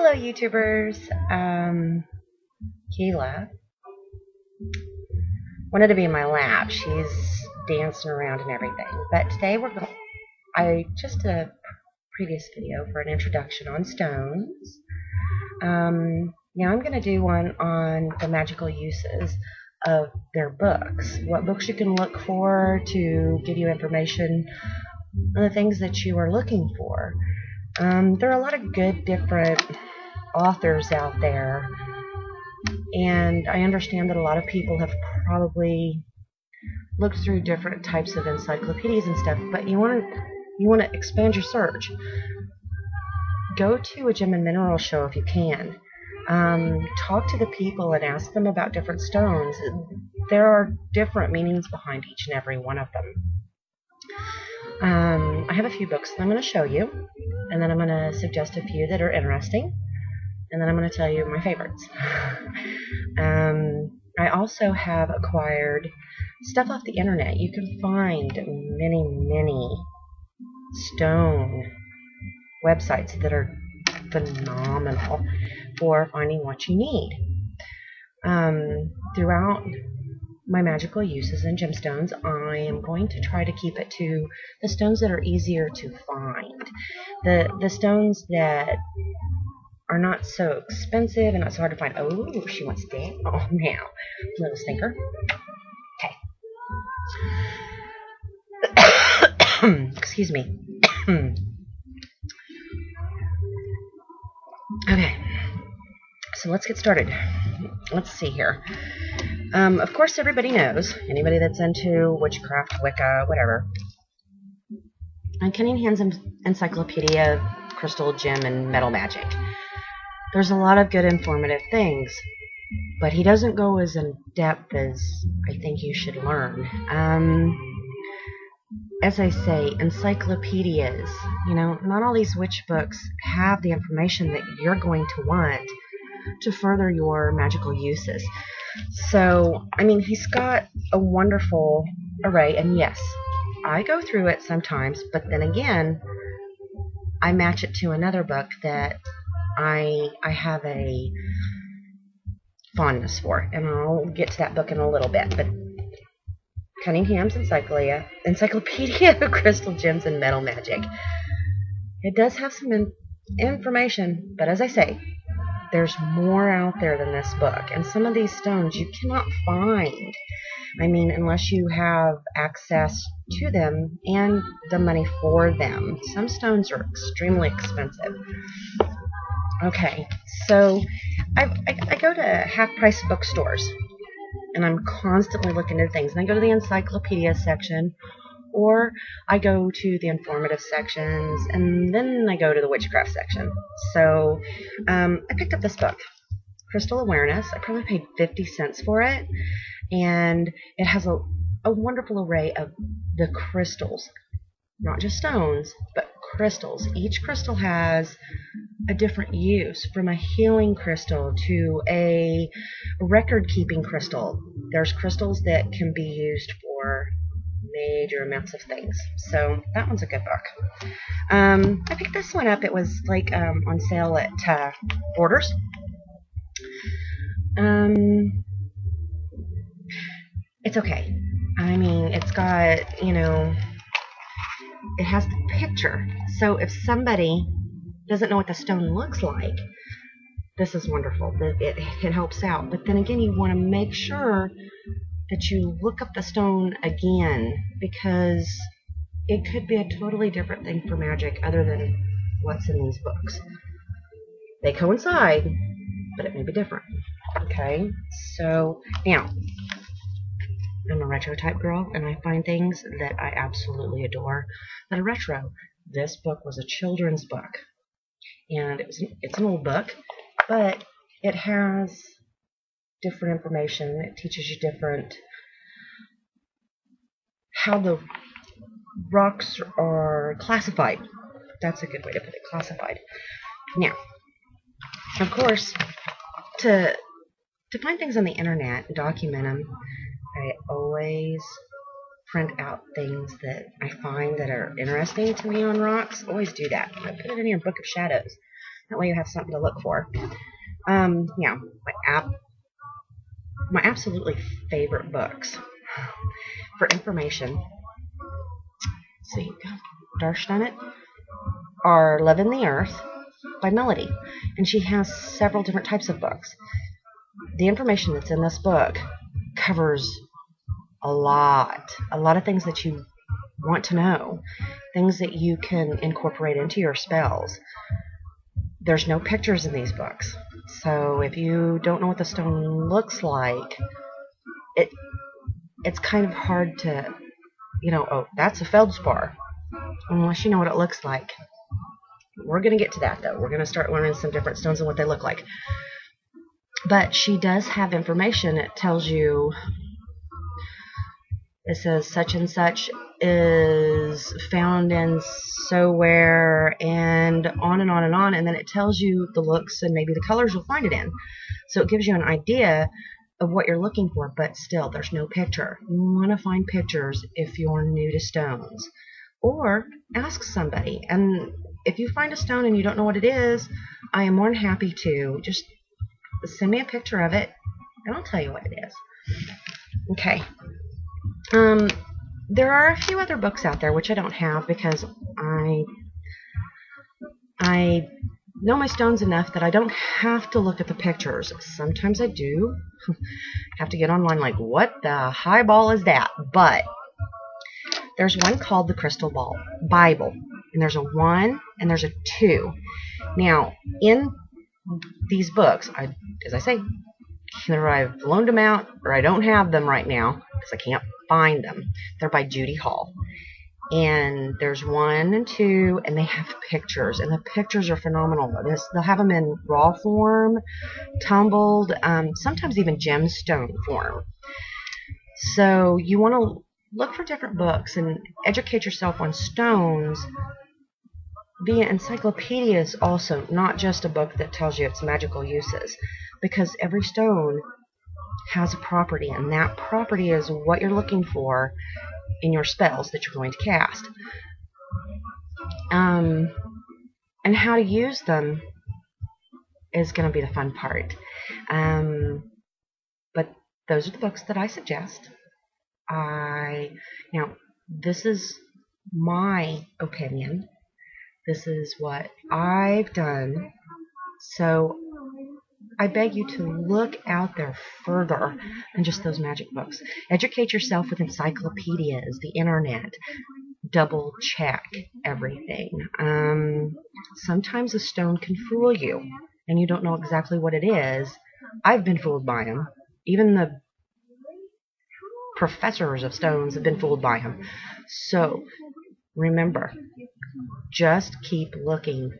Hello, YouTubers. Keela wanted to be in my lap. She's dancing around and everything. But today I just did a previous video for an introduction on stones. Now I'm going to do one on the magical uses of their books. What books you can look for to give you information on the things that you are looking for. There are a lot of good different authors out there, and I understand that a lot of people have probably looked through different types of encyclopedias and stuff, but you want to expand your search. Go to a gem and mineral show if you can. Talk to the people and ask them about different stones. There are different meanings behind each and every one of them. I have a few books that I'm going to show you, and then I'm going to suggest a few that are interesting, and then I'm going to tell you my favorites. I also have acquired stuff off the internet. You can find many stone websites that are phenomenal for finding what you need. Throughout my magical uses in gemstones, I am going to try to keep it to the stones that are easier to find. The stones that are not so expensive and not so hard to find. Oh, she wants to dance. Oh, now. Little stinker. Okay. Excuse me. Okay. So let's get started. Let's see here. Of course, everybody knows, anybody that's into witchcraft, Wicca, whatever, on Cunningham's Encyclopedia of Crystal, Gem, and Metal Magic, there's a lot of good informative things, but he doesn't go as in depth as I think you should learn. As I say, encyclopedias, not all these witch books have the information that you're going to want to further your magical uses. So, he's got a wonderful array, and yes, I go through it sometimes, but then again, I match it to another book that I have a fondness for, and I'll get to that book in a little bit. But Cunningham's Encyclopedia of Crystal, Gems, and Metal Magic. It does have some information, but as I say, there's more out there than this book, and some of these stones you cannot find. Unless you have access to them and the money for them. Some stones are extremely expensive. Okay, so I go to half-price bookstores, and I'm constantly looking at things. And I go to the encyclopedia section, or I go to the informative sections, and then I go to the witchcraft section. So I picked up this book, Crystal Awareness. I probably paid 50 cents for it, and it has a wonderful array of the crystals, not just stones, but crystals. Each crystal has a different use, from a healing crystal to a record-keeping crystal. There's crystals that can be used for major amounts of things. So that one's a good book. I picked this one up. It was on sale at Borders. It's okay. It's got, it has the picture. So if somebody doesn't know what the stone looks like, this is wonderful. It helps out. But then again, you want to make sure that you look up the stone again, because it could be a totally different thing for magic other than what's in these books. They coincide, but it may be different. Okay, so now, I'm a retro type girl, and I find things that I absolutely adore that are retro. This book was a children's book, and it's an old book, but it has different information. It teaches you how the rocks are classified. That's a good way to put it, classified. Now, of course, to find things on the internet and document them, I always print out things that I find that are interesting to me on rocks. Always do that. I put it in your book of shadows. That way you have something to look for. Yeah, my absolutely favorite books for information. Let's see, Darsh on it, are Love in the Earth by Melody, and she has several different types of books. The information that's in this book covers a lot of things that you want to know, things that you can incorporate into your spells. There's no pictures in these books, so if you don't know what the stone looks like, it's kind of hard to, oh, that's a feldspar, unless you know what it looks like. We're going to get to that, though. We're going to start learning some different stones and what they look like. But she does have information. It tells you, it says such and such is found in so where, and on and on and on, and then it tells you the looks and maybe the colors you'll find it in. So it gives you an idea of what you're looking for, but still, there's no picture. You want to find pictures if you're new to stones. Or ask somebody. And if you find a stone and you don't know what it is, I am more than happy to just send me a picture of it, and I'll tell you what it is. Okay. There are a few other books out there which I don't have because I know my stones enough that I don't have to look at the pictures. Sometimes I do have to get online like, what the highball is that? But there's one called the Crystal Ball Bible, and there's a 1 and there's a 2. Now, in these books, as I say, either I've loaned them out or I don't have them right now because I can't find them. They're by Judy Hall. And there's 1 and 2, and they have pictures, and the pictures are phenomenal. They'll have them in raw form, tumbled, sometimes even gemstone form. So you want to look for different books and educate yourself on stones via encyclopedias also, not just a book that tells you its magical uses, because every stone has a property, and that property is what you're looking for in your spells that you're going to cast. And how to use them is going to be the fun part. But those are the books that I suggest. Now, this is my opinion. This is what I've done. So I beg you to look out there further than just those magic books. Educate yourself with encyclopedias, the internet. Double check everything. Sometimes a stone can fool you, and you don't know exactly what it is. I've been fooled by them. Even the professors of stones have been fooled by them. So remember, just keep looking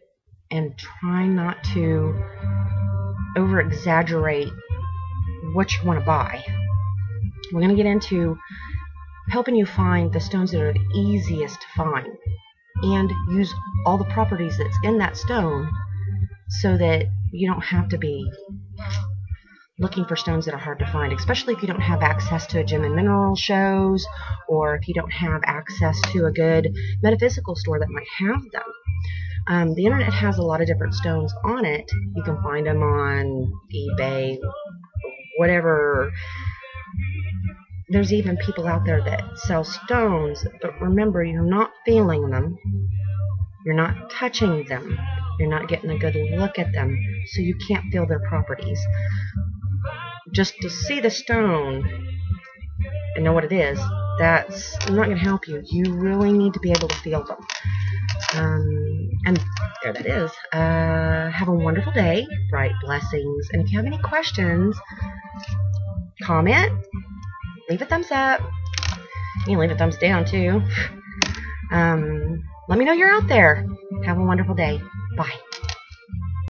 and try not to over-exaggerate what you want to buy. We're going to get into helping you find the stones that are the easiest to find and use all the properties that's in that stone so that you don't have to be looking for stones that are hard to find, especially if you don't have access to a gem and mineral shows, or if you don't have access to a good metaphysical store that might have them. The internet has a lot of different stones on it. You can find them on eBay, whatever. There's even people out there that sell stones, but remember, you're not feeling them. You're not touching them. You're not getting a good look at them, so you can't feel their properties. Just to see the stone and know what it is, that's not going to help you. You really need to be able to feel them. And there that is. Have a wonderful day. Bright blessings. And if you have any questions, comment. Leave a thumbs up. You can leave a thumbs down too. Let me know you're out there. Have a wonderful day. Bye.